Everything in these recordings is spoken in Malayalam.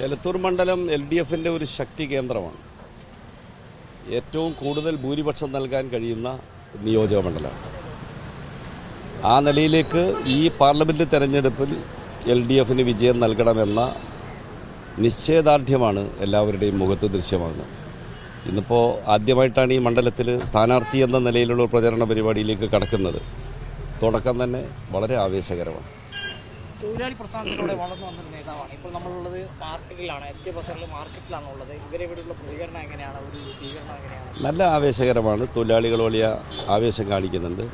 എലത്തൂർ മണ്ഡലം LDFിൻ്റെ ഒരു ശക്തി കേന്ദ്രമാണ്. ഏറ്റവും കൂടുതൽ ഭൂരിപക്ഷം നൽകാൻ കഴിയുന്ന നിയോജക മണ്ഡലമാണ്. ആ നിലയിലേക്ക് ഈ പാർലമെൻറ്റ് തെരഞ്ഞെടുപ്പിൽ LDFിന് വിജയം നൽകണമെന്ന നിശ്ചയദാർഢ്യമാണ് എല്ലാവരുടെയും മുഖത്ത് ദൃശ്യമാകുന്നത്. ഇന്നിപ്പോൾ ആദ്യമായിട്ടാണ് ഈ മണ്ഡലത്തിൽ സ്ഥാനാർത്ഥി എന്ന നിലയിലുള്ള പ്രചരണ പരിപാടിയിലേക്ക് കടക്കുന്നത്. തുടക്കം തന്നെ വളരെ ആവേശകരമാണ്. തൊഴിലാളി പ്രസ്ഥാനത്തിലൂടെ വളർന്നു വന്നൊരു നേതാവാണ്. ഇപ്പോൾ നമ്മളുള്ളത് മാർക്കറ്റിലാണ്, SK ബസാറിലെ മാർക്കറ്റിലാണ് ഉള്ളത്. ഇവരെവിടെയുള്ള പ്രതികരണം എങ്ങനെയാണ്, ഒരു സ്വീകരണം എങ്ങനെയാണ്? നല്ല ആവേശകരമാണ്. തൊഴിലാളികൾ വലിയ ആവേശം കാണിക്കുന്നുണ്ട്.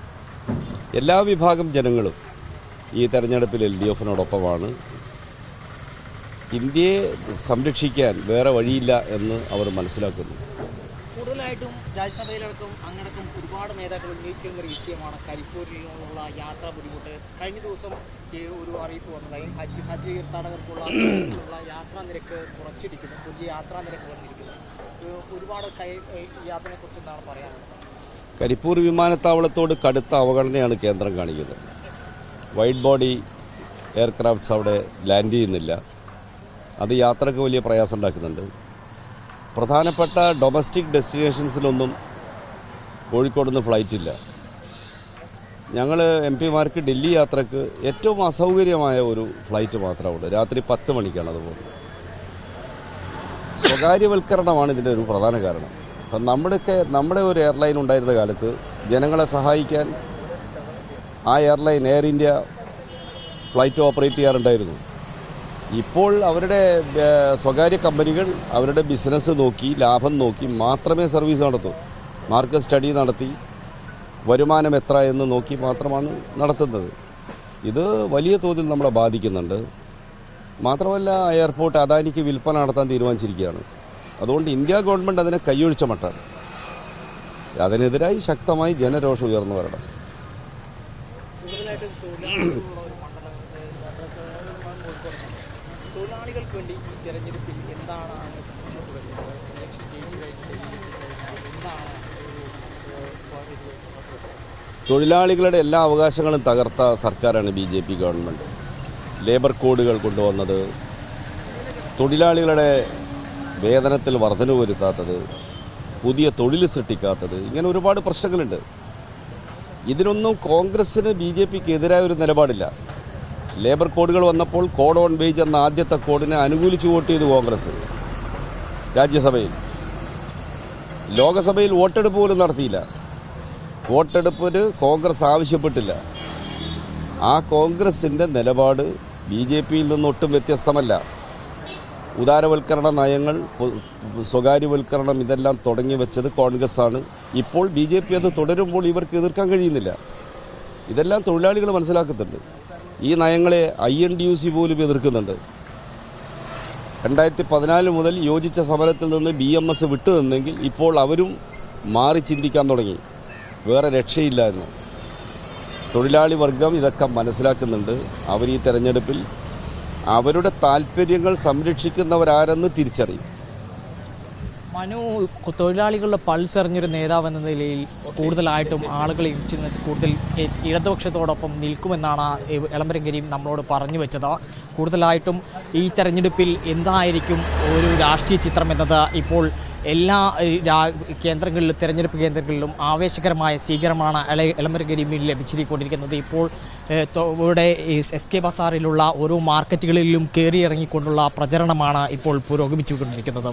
എല്ലാ വിഭാഗം ജനങ്ങളും ഈ തെരഞ്ഞെടുപ്പിൽ LDFിനോടൊപ്പമാണ്. ഇന്ത്യയെ സംരക്ഷിക്കാൻ വേറെ വഴിയില്ല എന്ന് അവർ മനസ്സിലാക്കുന്നു. കൂടുതലായിട്ടും രാജ്യസഭയിലടക്കം അങ്ങടക്കം ഒരുപാട് നേതാക്കൾ ഉന്നയിച്ചിരുന്നൊരു വിഷയമാണ് കരിപ്പൂരിൽ നിന്നുള്ള യാത്രാ ബുദ്ധിമുട്ട്. കഴിഞ്ഞ ദിവസം ഒരു അറിയിപ്പ് വന്നതായി ഹജ്ജ് തീർത്ഥാടകർക്കുള്ള യാത്രാ നിരക്ക് കുറച്ചിരിക്കുന്നു, പുതിയ യാത്രാ നിരക്ക് വന്നിരിക്കുന്നു. ഒരുപാട് യാത്രയെക്കുറിച്ച് എന്താണ് പറയാനുള്ളത്? കരിപ്പൂർ വിമാനത്താവളത്തോട് കടുത്ത അവഗണനയാണ് കേന്ദ്രം കാണിക്കുന്നത്. വൈഡ് ബോഡി എയർക്രാഫ്റ്റ്സ് അവിടെ ലാൻഡ് ചെയ്യുന്നില്ല. അത് യാത്രയ്ക്ക് വലിയ പ്രയാസം ഉണ്ടാക്കുന്നുണ്ട്. പ്രധാനപ്പെട്ട ഡൊമസ്റ്റിക് ഡെസ്റ്റിനേഷൻസിലൊന്നും കോഴിക്കോട് നിന്ന് ഫ്ലൈറ്റില്ല. ഞങ്ങൾ MP മാർക്ക് ഡൽഹി യാത്രയ്ക്ക് ഏറ്റവും അസൗകര്യമായ ഒരു ഫ്ലൈറ്റ് മാത്രമേ ഉള്ളൂ. രാത്രി 10 മണിക്കാണ് അത് പോകുന്നത്. സ്വകാര്യവൽക്കരണമാണ് ഇതിൻ്റെ ഒരു പ്രധാന കാരണം. അപ്പം നമ്മുടെ ഒരു എയർലൈൻ ഉണ്ടായിരുന്ന കാലത്ത് ജനങ്ങളെ സഹായിക്കാൻ ആ airline air India flight operate ചെയ്യാറുണ്ടായിരുന്നു. ഇപ്പോൾ അവരുടെ സ്വകാര്യ കമ്പനികൾ അവരുടെ ബിസിനസ് നോക്കി, ലാഭം നോക്കി മാത്രമേ സർവീസ് നടത്തൂ. മാർക്കറ്റ് സ്റ്റഡി നടത്തി വരുമാനം എത്ര എന്ന് നോക്കി മാത്രമാണ് നടത്തുന്നത്. ഇത് വലിയ തോതിൽ നമ്മളെ ബാധിക്കുന്നുണ്ട്. മാത്രമല്ല, എയർപോർട്ട് അദാനിക്ക് വിൽപ്പന നടത്താൻ തീരുമാനിച്ചിരിക്കുകയാണ്. അതുകൊണ്ട് ഇന്ത്യ ഗവൺമെൻറ് അതിനെ കൈയൊഴിച്ച മട്ടാണ്. അതിനെതിരായി ശക്തമായി ജനരോഷം ഉയർന്നു വരണം. തൊഴിലാളികൾക്ക് വേണ്ടി ഈ തെരഞ്ഞെടുപ്പിൽ എന്താണ് തൊഴിലാളികളുടെ എല്ലാ അവകാശങ്ങളും തകർത്ത സർക്കാരാണ് BJP ഗവൺമെൻറ്. ലേബർ കോഡുകൾ കൊണ്ടുവന്നത്, തൊഴിലാളികളുടെ വേതനത്തിൽ വർധനവ് വരുത്താത്തത്, പുതിയ തൊഴിൽ സൃഷ്ടിക്കാത്തത്, ഇങ്ങനെ ഒരുപാട് പ്രശ്നങ്ങളുണ്ട്. ഇതിനൊന്നും കോൺഗ്രസ്സിന് BJPക്ക് എതിരായ ഒരു നിലപാടില്ല. ലേബർ കോഡുകൾ വന്നപ്പോൾ കോഡ് ഓൺ വേജ് എന്ന ആദ്യത്തെ കോഡിനെ അനുകൂലിച്ച് വോട്ട് ചെയ്തു കോൺഗ്രസ് രാജ്യസഭയിൽ. ലോകസഭയിൽ വോട്ടെടുപ്പ് പോലും നടത്തിയില്ല. വോട്ടെടുപ്പിന് കോൺഗ്രസ് ആവശ്യപ്പെട്ടില്ല. ആ കോൺഗ്രസിൻ്റെ നിലപാട് BJPയിൽ നിന്നൊട്ടും വ്യത്യസ്തമല്ല. ഉദാരവൽക്കരണ നയങ്ങൾ, സ്വകാര്യവൽക്കരണം, ഇതെല്ലാം തുടങ്ങി വെച്ചത് കോൺഗ്രസ്സാണ്. ഇപ്പോൾ BJP അത് തുടരുമ്പോൾ ഇവർക്ക് എതിർക്കാൻ കഴിയുന്നില്ല. ഇതെല്ലാം തൊഴിലാളികൾ മനസ്സിലാക്കുന്നുണ്ട്. ഈ നയങ്ങളെ INTUC പോലും എതിർക്കുന്നുണ്ട്. 2014 മുതൽ യോജിച്ച സമരത്തിൽ നിന്ന് BMS വിട്ടു നിന്നെങ്കിൽ ഇപ്പോൾ അവരും മാറി ചിന്തിക്കാൻ തുടങ്ങി. വേറെ രക്ഷയില്ല എന്ന് തൊഴിലാളി വർഗം ഇതൊക്കെ മനസ്സിലാക്കുന്നുണ്ട്. അവർ ഈ തെരഞ്ഞെടുപ്പിൽ അവരുടെ താല്പര്യങ്ങൾ സംരക്ഷിക്കുന്നവരാരെന്ന് തിരിച്ചറിയും. മനു, തൊഴിലാളികളുടെ പൾസ് എറിഞ്ഞൊരു നേതാവ് എന്ന നിലയിൽ കൂടുതലായിട്ടും ആളുകൾ കൂടുതൽ ഇടതുപക്ഷത്തോടൊപ്പം നിൽക്കുമെന്നാണ് എളമരം കരീം നമ്മളോട് പറഞ്ഞു വെച്ചത്. കൂടുതലായിട്ടും ഈ തെരഞ്ഞെടുപ്പിൽ എന്തായിരിക്കും ഒരു രാഷ്ട്രീയ ചിത്രം എന്നത് ഇപ്പോൾ എല്ലാ കേന്ദ്രങ്ങളിലും, തെരഞ്ഞെടുപ്പ് കേന്ദ്രങ്ങളിലും ആവേശകരമായ സ്വീകരണമാണ് എളമരം കരീമിൽ ലഭിച്ചിരിക്കൊണ്ടിരിക്കുന്നത്. ഇപ്പോൾ ഇവിടെ SK ബസാറിലുള്ള ഓരോ മാർക്കറ്റുകളിലും കയറിയിറങ്ങിക്കൊണ്ടുള്ള പ്രചരണമാണ് ഇപ്പോൾ പുരോഗമിച്ചുകൊണ്ടിരിക്കുന്നത്.